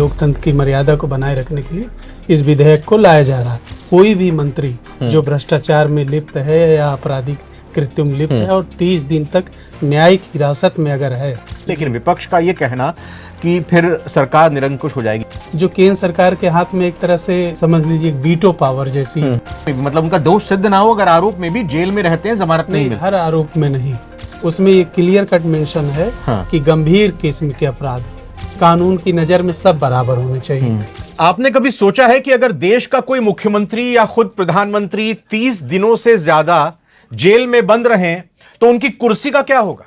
लोकतंत्र की मर्यादा को बनाए रखने के लिए इस विधेयक को लाया जा रहा है। कोई भी मंत्री जो भ्रष्टाचार में लिप्त है या आपराधिक कृत्यों में लिप्त है और 30 दिन तक न्यायिक हिरासत में अगर है, लेकिन विपक्ष का ये कहना कि फिर सरकार निरंकुश हो जाएगी, जो केंद्र सरकार के हाथ में एक तरह से समझ लीजिए वीटो पावर जैसी, मतलब उनका दोष सिद्ध ना हो, अगर आरोप में भी जेल में रहते हैं, जमानत नहीं मिलती। हर आरोप में नहीं, उसमें ये क्लियर कट मेंशन है कि गंभीर किस्म के अपराध कानून की नजर में सब बराबर होने चाहिए। आपने कभी सोचा है कि अगर देश का कोई मुख्यमंत्री या खुद प्रधानमंत्री 30 दिनों से ज्यादा जेल में बंद रहे तो उनकी कुर्सी का क्या होगा?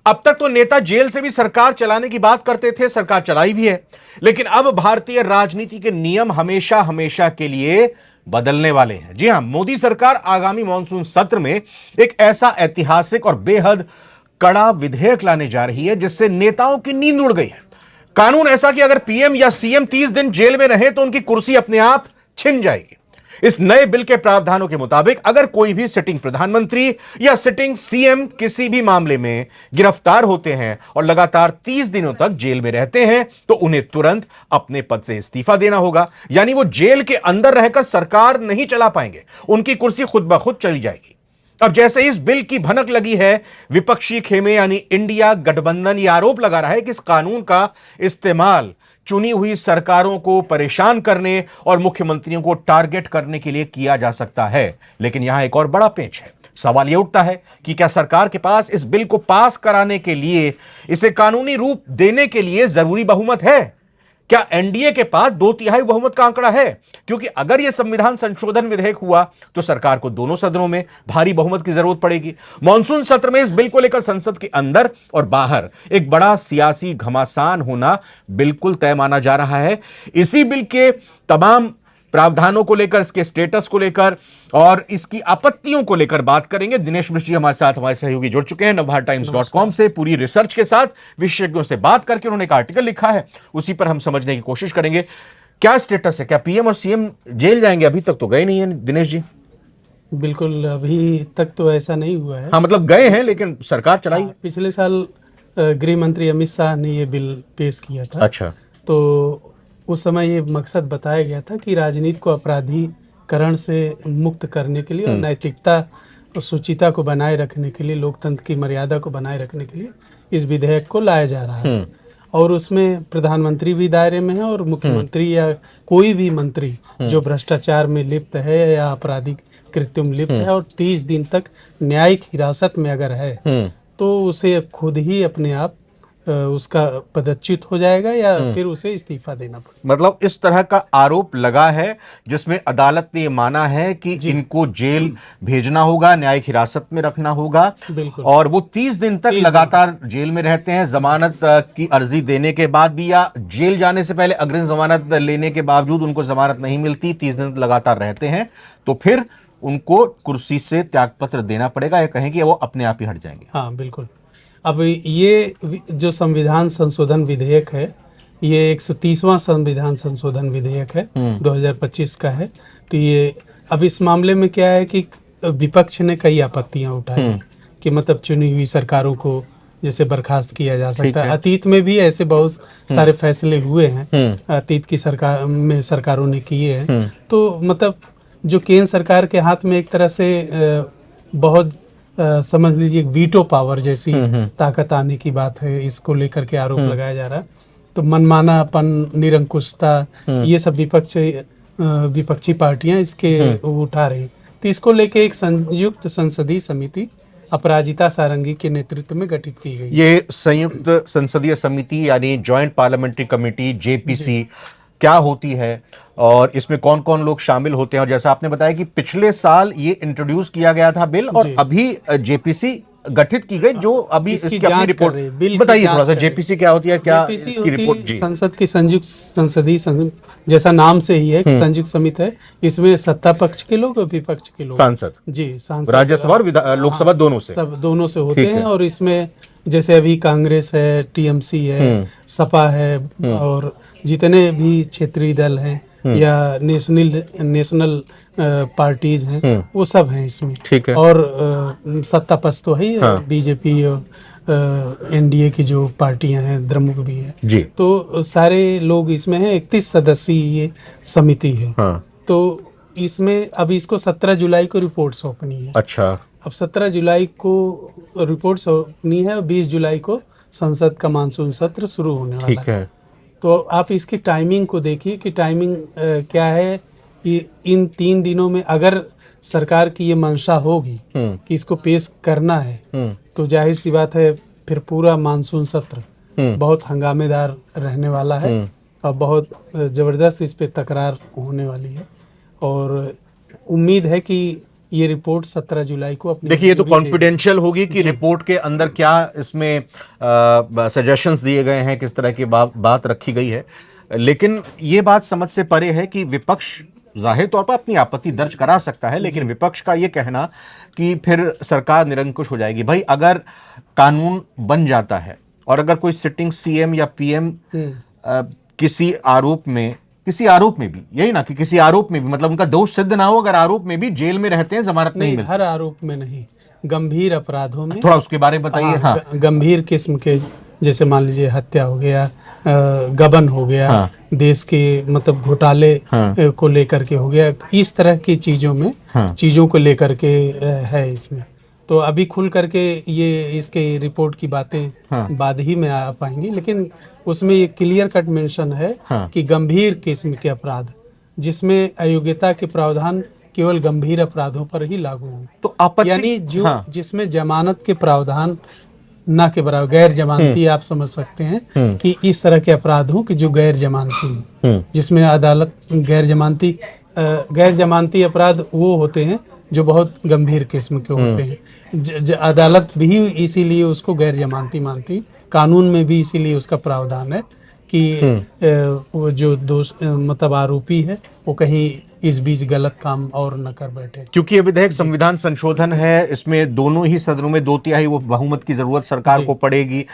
अब तक तो नेता जेल से भी सरकार चलाने की बात करते थे, सरकार चलाई भी है, लेकिन अब भारतीय राजनीति के नियम हमेशा हमेशा के लिए बदलने वाले हैं। जी हां, मोदी सरकार आगामी मॉनसून सत्र में एक ऐसा ऐतिहासिक और बेहद कड़ा विधेयक लाने जा रही है जिससे नेताओं की नींद उड़ गई है। कानून ऐसा कि अगर पीएम या सीएम 30 दिन जेल में रहे तो उनकी कुर्सी अपने आप छिन जाएगी। इस नए बिल के प्रावधानों के मुताबिक अगर कोई भी सिटिंग प्रधानमंत्री या सिटिंग सीएम किसी भी मामले में गिरफ्तार होते हैं और लगातार 30 दिनों तक जेल में रहते हैं तो उन्हें तुरंत अपने पद से इस्तीफा देना होगा। यानी वो जेल के अंदर रहकर सरकार नहीं चला पाएंगे, उनकी कुर्सी खुद ब खुद चली जाएगी। अब जैसे इस बिल की भनक लगी है, विपक्षी खेमे यानी इंडिया गठबंधन यह आरोप लगा रहा है कि इस कानून का इस्तेमाल चुनी हुई सरकारों को परेशान करने और मुख्यमंत्रियों को टारगेट करने के लिए किया जा सकता है। लेकिन यहां एक और बड़ा पेंच है। सवाल यह उठता है कि क्या सरकार के पास इस बिल को पास कराने के लिए, इसे कानूनी रूप देने के लिए जरूरी बहुमत है? क्या एनडीए के पास 2/3 बहुमत का आंकड़ा है? क्योंकि अगर यह संविधान संशोधन विधेयक हुआ तो सरकार को दोनों सदनों में भारी बहुमत की जरूरत पड़ेगी। मॉनसून सत्र में इस बिल को लेकर संसद के अंदर और बाहर एक बड़ा सियासी घमासान होना बिल्कुल तय माना जा रहा है। इसी बिल के तमाम प्रावधानों को लेकर, इसके स्टेटस को लेकर और इसकी आपत्तियों को लेकर बात करेंगे। दिनेश मिश्र जी हमारे साथ, हमारे सहयोगी जुड़ चुके हैं navbharattimes.com से। पूरी रिसर्च के साथ विशेषज्ञों से बात करके उन्होंने एक आर्टिकल लिखा है, उसी पर हम समझने की कोशिश करेंगे क्या स्टेटस है। क्या पीएम और सीएम जेल जाएंगे? अभी तक तो गए नहीं है दिनेश जी। बिल्कुल, अभी तक तो ऐसा नहीं हुआ है। हाँ, मतलब गए हैं लेकिन सरकार चलाई। पिछले साल गृह मंत्री अमित शाह ने ये बिल पेश किया था। अच्छा। तो उस समय ये मकसद बताया गया था कि राजनीति को अपराधीकरण से मुक्त करने के लिए और नैतिकता और शुचिता को बनाए रखने के लिए, लोकतंत्र की मर्यादा को बनाए रखने के लिए इस विधेयक को लाया जा रहा है। और उसमें प्रधानमंत्री भी दायरे में है और मुख्यमंत्री या कोई भी मंत्री जो भ्रष्टाचार में लिप्त है या आपराधिक कृत्यों में लिप्त है और 30 दिन तक न्यायिक हिरासत में अगर है तो उसे खुद ही अपने आप उसका पदच्युत हो जाएगा या फिर उसे इस्तीफा देना पड़ेगा। मतलब इस तरह का आरोप लगा है जिसमें अदालत ने माना है कि इनको जेल भेजना होगा, न्यायिक हिरासत में रखना होगा। बिल्कुल। और वो 30 दिन तक लगातार जेल में रहते हैं। जमानत की अर्जी देने के बाद भी या जेल जाने से पहले अग्रिम जमानत लेने के बावजूद उनको जमानत नहीं मिलती, 30 दिन लगातार रहते हैं, तो फिर उनको कुर्सी से त्यागपत्र देना पड़ेगा या कहें कि वो अपने आप ही हट जाएंगे। हाँ बिल्कुल। अब ये जो संविधान संशोधन विधेयक है, ये 130वां संविधान संशोधन विधेयक है, 2025 का है। तो ये अब इस मामले में क्या है कि विपक्ष ने कई आपत्तियां उठाई हैं कि मतलब चुनी हुई सरकारों को जैसे बर्खास्त किया जा सकता है। अतीत में भी ऐसे बहुत सारे फैसले हुए हैं, अतीत की सरकार में सरकारों ने किए हैं। तो मतलब जो केंद्र सरकार के हाथ में एक तरह से बहुत समझ लीजिए वीटो पावर जैसी ताकत आने की बात है, इसको लेकर के आरोप लगाया जा रहा है। तो मनमानापन, निरंकुशता, ये सब विपक्षी पार्टियां इसके उठा रही। तो इसको लेके एक संयुक्त संसदीय समिति अपराजिता सारंगी के नेतृत्व में गठित की गई। ये संयुक्त संसदीय समिति यानी जॉइंट पार्लियामेंट्री कमेटी, जेपीसी, क्या होती है और इसमें कौन कौन लोग शामिल होते हैं? और जैसा आपने बताया कि पिछले साल ये इंट्रोड्यूस किया गया था बिल और अभी जेपीसी गठित की गई जो अभी इसकी अपनी रिपोर्ट बताइए थोड़ा सा। जेपीसी क्या होती है, क्या इसकी रिपोर्ट? जी, संसद की संयुक्त संसदीय जैसा नाम से ही है, संयुक्त समिति है। इसमें सत्ता पक्ष के लोग और विपक्ष के लोग, सांसद, जी सांसद, राज्यसभा और लोकसभा दोनों से, सब दोनों से होते हैं। और इसमें जैसे अभी कांग्रेस है, टीएमसी है, सपा है और जितने भी क्षेत्रीय दल हैं या नेशनल पार्टीज हैं वो सब हैं इसमें। ठीक है। और सत्ता पक्ष तो है बीजेपी और एनडीए की जो पार्टियां हैं, द्रमुक भी है, जी। तो सारे लोग इसमें हैं। 31 सदस्यीय ये समिति है। हाँ। तो इसमें अब इसको 17 जुलाई को रिपोर्ट सौंपनी है। अच्छा। अब 17 जुलाई को रिपोर्ट सौंपनी है और 20 जुलाई को संसद का मानसून सत्र शुरू होने वाला ठीक है। तो आप इसकी टाइमिंग को देखिए कि टाइमिंग क्या है। इन 3 दिनों में अगर सरकार की ये मंशा होगी कि इसको पेश करना है, तो जाहिर सी बात है फिर पूरा मानसून सत्र बहुत हंगामेदार रहने वाला है और बहुत ज़बरदस्त इस पे तकरार होने वाली है। और उम्मीद है कि ये रिपोर्ट 17 जुलाई को अपनी देखिए, ये तो मंजूरी देगी। कॉन्फिडेंशियल होगी कि रिपोर्ट के अंदर क्या इसमें सजेशंस दिए गए हैं, किस तरह की बात रखी गई है। लेकिन ये बात समझ से परे है कि विपक्ष जाहिर तौर पर अपनी आपत्ति दर्ज करा सकता है, लेकिन विपक्ष का ये कहना कि फिर सरकार निरंकुश हो जाएगी। भाई, अगर कानून बन जाता है और अगर कोई सिटिंग सीएम या पीएम किसी आरोप में भी, यही ना कि किसी आरोप में भी, मतलब उनका दोष सिद्ध ना हो, अगर आरोप में भी जेल में रहते हैं, जमानत नहीं मिलती। हर आरोप में नहीं, गंभीर अपराधों में। थोड़ा उसके बारे में बताइए। हाँ। गंभीर किस्म के, जैसे मान लीजिए हत्या हो गया, गबन हो गया, हाँ। देश के मतलब घोटाले को लेकर के हो गया, इस तरह की चीजों में चीजों को लेकर के है इसमें। तो अभी खुल करके ये इसके रिपोर्ट की बातें बाद ही में आ पाएंगी, लेकिन उसमें ये क्लियर कट मेंशन है कि गंभीर किस्म के अपराध जिसमें अयोग्यता के प्रावधान केवल गंभीर अपराधों पर ही लागू हों। तो आपत्ति, यानी जो जिसमें जमानत के प्रावधान ना के बराबर, गैर जमानती आप समझ सकते हैं कि इस तरह के अपराध हो कि जो गैर जमानती, जिसमें अदालत गैर जमानती अपराध वो होते हैं जो बहुत गंभीर किस्म के होते हैं। अदालत भी इसीलिए उसको गैर जमानती मानती, कानून में भी इसीलिए उसका प्रावधान है कि वो जो दोष मतलब आरोपी है वो कहीं इस बीच गलत काम और न कर बैठे। क्योंकि ये विधेयक संविधान संशोधन है, इसमें दोनों ही सदनों में 2/3 वो बहुमत की जरूरत सरकार को पड़ेगी।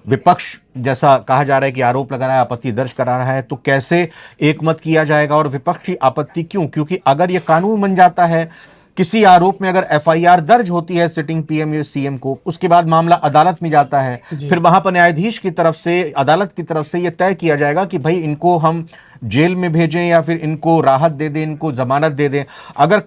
विपक्ष, जैसा कहा जा रहा है कि आरोप लगा रहा है, आपत्ति दर्ज करा रहा है, तो कैसे एकमत किया जाएगा और विपक्ष की आपत्ति क्यों? क्योंकि अगर ये कानून बन जाता है, किसी आरोप में अगर एफआईआर दर्ज होती है सिटिंग पीएम या सीएम को, उसके बाद मामला अदालत में जाता है, फिर वहां पर न्यायाधीश की तरफ से, अदालत की तरफ से यह तय किया जाएगा कि भाई इनको हम जेल में भेजें या फिर इनको राहत दे दें, इनको जमानत दे दें। अगर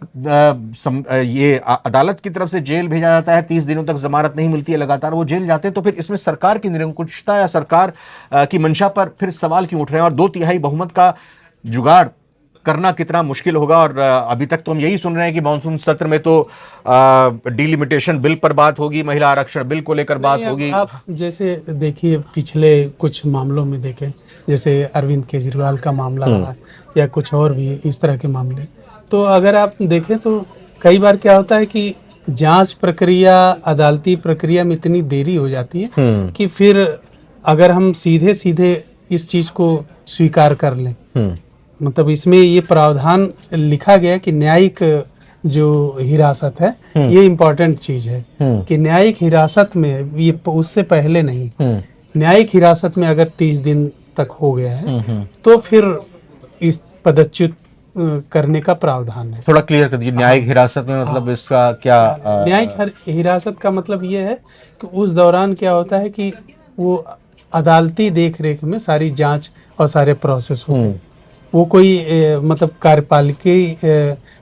ये अदालत की तरफ से जेल भेजा जाता है, 30 दिनों तक जमानत नहीं मिलती है, लगातार वो जेल जाते हैं, तो फिर इसमें सरकार की निरंकुशता या सरकार की मंशा पर फिर सवाल क्यों उठ रहे हैं? और 2/3 बहुमत का जुगाड़ करना कितना मुश्किल होगा। और अभी तक तो हम यही सुन रहे हैं कि मानसून सत्र में तो डिलिमिटेशन बिल पर बात होगी, महिला आरक्षण बिल को लेकर बात होगी। आप जैसे देखिए, पिछले कुछ मामलों में देखें, जैसे अरविंद केजरीवाल का मामला रहा या कुछ और भी इस तरह के मामले, तो अगर आप देखें तो कई बार क्या होता है कि जांच प्रक्रिया, अदालती प्रक्रिया में इतनी देरी हो जाती है कि फिर अगर हम सीधे सीधे इस चीज को स्वीकार कर लें, मतलब इसमें ये प्रावधान लिखा गया कि न्यायिक जो हिरासत है, ये इम्पोर्टेंट चीज है कि न्यायिक हिरासत में, ये उससे पहले नहीं, न्यायिक हिरासत में अगर 30 दिन तक हो गया है तो फिर इस पदच्युत करने का प्रावधान है। थोड़ा क्लियर कर दीजिए, न्यायिक हिरासत में मतलब इसका क्या? न्यायिक हिरासत का मतलब ये है कि उस दौरान क्या होता है कि वो अदालती देख रेख में सारी जांच और सारे प्रोसेस होते हैं। वो कोई मतलब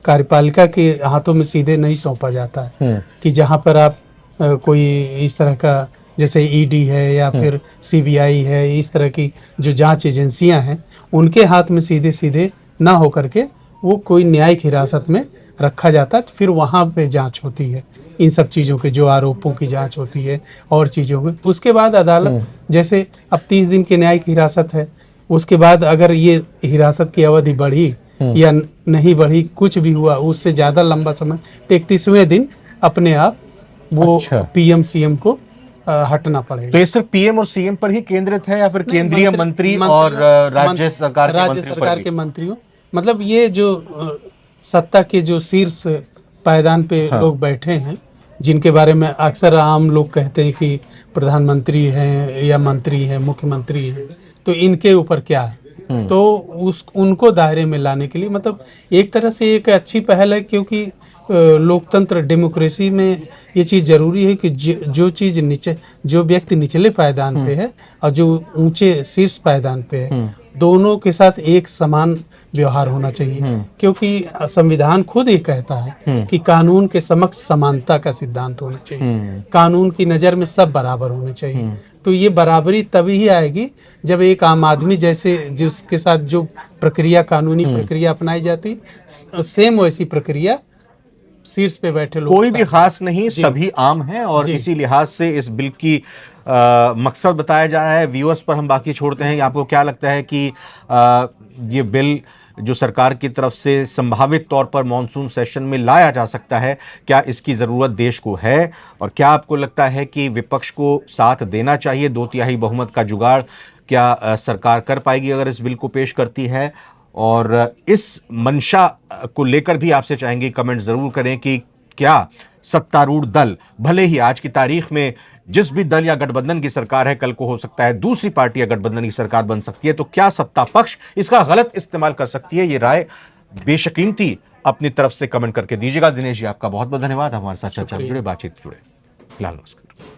कार्यपालिका के हाथों में सीधे नहीं सौंपा जाता है कि जहाँ पर आप कोई इस तरह का, जैसे ईडी है या फिर सीबीआई है, इस तरह की जो जांच एजेंसियां हैं, उनके हाथ में सीधे सीधे ना हो करके वो कोई न्यायिक हिरासत में रखा जाता है। तो फिर वहाँ पे जांच होती है, इन सब चीज़ों के, जो आरोपों की जांच होती है और चीज़ों की। उसके बाद अदालत, जैसे अब 30 दिन की न्यायिक हिरासत है, उसके बाद अगर ये हिरासत की अवधि बढ़ी या नहीं बढ़ी, कुछ भी हुआ, उससे ज़्यादा लंबा समय, तो 31वें दिन अपने आप वो पीएम सीएम को हटना पड़ेगा। तो ये सिर्फ पीएम और सीएम पर ही केंद्रित है या फिर केंद्रीय मंत्री और राज्य सरकार के मंत्रियों, मतलब ये जो सत्ता के जो शीर्ष पायदान पे लोग बैठे हैं, जिनके बारे में अक्सर आम लोग कहते हैं कि प्रधानमंत्री हैं या मंत्री हैं, मुख्यमंत्री हैं, तो इनके ऊपर क्या है, तो उनको दायरे में लाने के लिए, मतलब एक तरह से एक अच्छी पहल है, क्योंकि लोकतंत्र डेमोक्रेसी में ये चीज़ जरूरी है कि जो चीज़ नीचे, जो व्यक्ति निचले पायदान पे है और जो ऊंचे शीर्ष पायदान पे है, दोनों के साथ एक समान व्यवहार होना चाहिए। क्योंकि संविधान खुद ही कहता है कि कानून के समक्ष समानता का सिद्धांत होना चाहिए, कानून की नज़र में सब बराबर होने चाहिए। तो ये बराबरी तभी ही आएगी जब एक आम आदमी जैसे जिसके साथ जो प्रक्रिया, कानूनी प्रक्रिया अपनाई जाती, सेम वैसी प्रक्रिया शीर्ष पे बैठे लोग, कोई भी खास नहीं, सभी आम हैं। और इसी लिहाज से इस बिल की मकसद बताया जा रहा है। व्यूअर्स पर हम बाकी छोड़ते हैं। आपको क्या लगता है कि ये बिल जो सरकार की तरफ से संभावित तौर पर मॉनसून सेशन में लाया जा सकता है, क्या इसकी ज़रूरत देश को है? और क्या आपको लगता है कि विपक्ष को साथ देना चाहिए? 2/3 बहुमत का जुगाड़ क्या सरकार कर पाएगी अगर इस बिल को पेश करती है? और इस मंशा को लेकर भी आपसे चाहेंगे कमेंट जरूर करें कि क्या सत्तारूढ़ दल, भले ही आज की तारीख में जिस भी दल या गठबंधन की सरकार है, कल को हो सकता है दूसरी पार्टी या गठबंधन की सरकार बन सकती है, तो क्या सत्ता पक्ष इसका गलत इस्तेमाल कर सकती है? ये राय बेशकीमती अपनी तरफ से कमेंट करके दीजिएगा। दिनेश जी, आपका बहुत बहुत धन्यवाद हमारे साथ चर्चा में जुड़े, बातचीत जुड़े। फिलहाल नमस्कार।